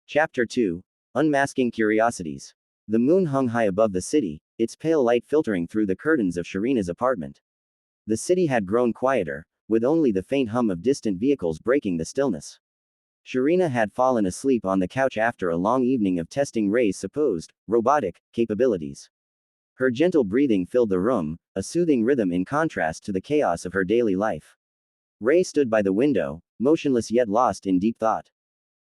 Chapter 2. Unmasking Curiosities. The moon hung high above the city, its pale light filtering through the curtains of Sharina's apartment. The city had grown quieter, with only the faint hum of distant vehicles breaking the stillness. Sharina had fallen asleep on the couch after a long evening of testing Ray's supposed robotic capabilities. Her gentle breathing filled the room, a soothing rhythm in contrast to the chaos of her daily life. Ray stood by the window, motionless yet lost in deep thought.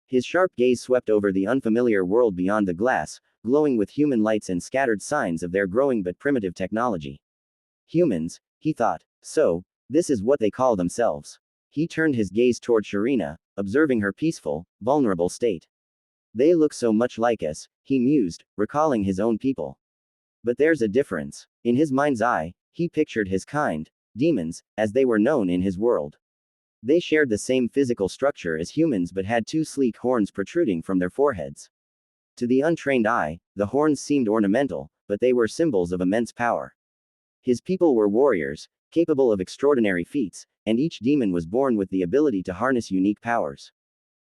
His sharp gaze swept over the unfamiliar world beyond the glass, glowing with human lights and scattered signs of their growing but primitive technology. Humans, he thought. So, this is what they call themselves. He turned his gaze toward Sharina, observing her peaceful, vulnerable state. They look so much like us, he mused, recalling his own people. But there's a difference. In his mind's eye, he pictured his kind, demons, as they were known in his world. They shared the same physical structure as humans but had two sleek horns protruding from their foreheads. To the untrained eye, the horns seemed ornamental, but they were symbols of immense power. His people were warriors, capable of extraordinary feats, and each demon was born with the ability to harness unique powers.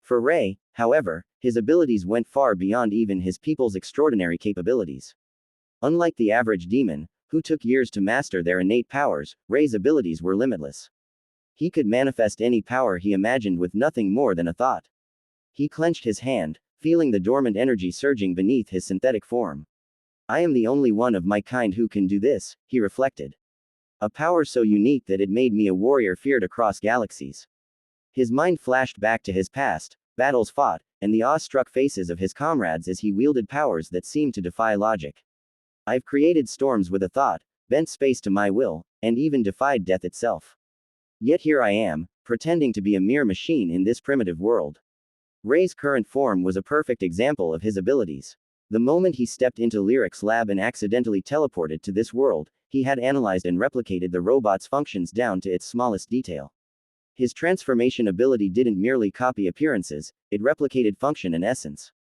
For Ray, however, his abilities went far beyond even his people's extraordinary capabilities. Unlike the average demon, who took years to master their innate powers, Ray's abilities were limitless. He could manifest any power he imagined with nothing more than a thought. He clenched his hand, feeling the dormant energy surging beneath his synthetic form. I am the only one of my kind who can do this, he reflected. A power so unique that it made me a warrior feared across galaxies. His mind flashed back to his past, battles fought, and the awe-struck faces of his comrades as he wielded powers that seemed to defy logic. I've created storms with a thought, bent space to my will, and even defied death itself. Yet here I am, pretending to be a mere machine in this primitive world. Ray's current form was a perfect example of his abilities. The moment he stepped into Lyric's lab and accidentally teleported to this world, he had analyzed and replicated the robot's functions down to its smallest detail. His transformation ability didn't merely copy appearances, it replicated function and essence.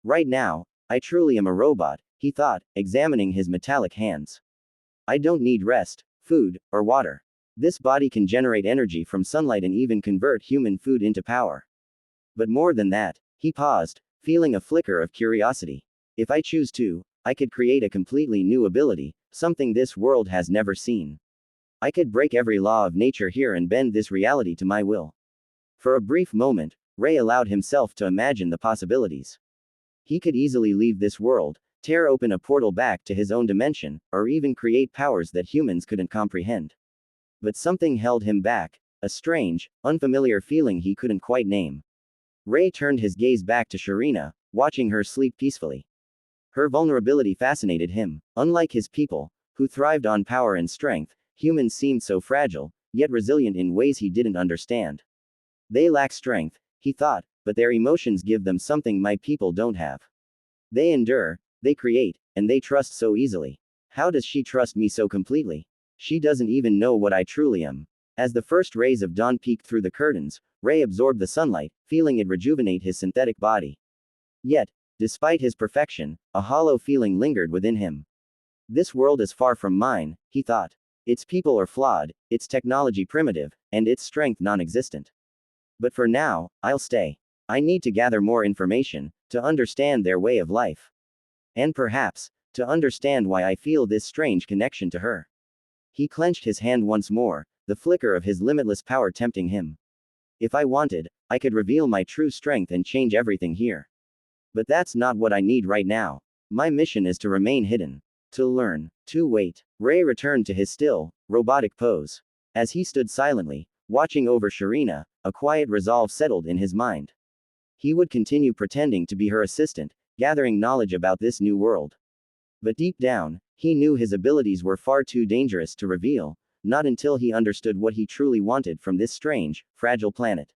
Right now, I truly am a robot, he thought, examining his metallic hands. I don't need rest, food, or water. This body can generate energy from sunlight and even convert human food into power. But more than that, he paused, feeling a flicker of curiosity. If I choose to, I could create a completely new ability, something this world has never seen. I could break every law of nature here and bend this reality to my will. For a brief moment, Ray allowed himself to imagine the possibilities. He could easily leave this world, tear open a portal back to his own dimension, or even create powers that humans couldn't comprehend. But something held him back, a strange, unfamiliar feeling he couldn't quite name. Ray turned his gaze back to Sharina, watching her sleep peacefully. Her vulnerability fascinated him. Unlike his people, who thrived on power and strength, humans seemed so fragile, yet resilient in ways he didn't understand. They lack strength, he thought, but their emotions give them something my people don't have. They endure, they create, and they trust so easily. How does she trust me so completely? She doesn't even know what I truly am. As the first rays of dawn peeked through the curtains, Ray absorbed the sunlight, feeling it rejuvenate his synthetic body. Yet, despite his perfection, a hollow feeling lingered within him. This world is far from mine, he thought. Its people are flawed, its technology primitive, and its strength non-existent. But for now, I'll stay. I need to gather more information, to understand their way of life. And perhaps, to understand why I feel this strange connection to her. He clenched his hand once more, the flicker of his limitless power tempting him. If I wanted, I could reveal my true strength and change everything here. But that's not what I need right now. My mission is to remain hidden. To learn. To wait. Ray returned to his still, robotic pose. As he stood silently, watching over Sharina, a quiet resolve settled in his mind. He would continue pretending to be her assistant, gathering knowledge about this new world. But deep down, he knew his abilities were far too dangerous to reveal, not until he understood what he truly wanted from this strange, fragile planet.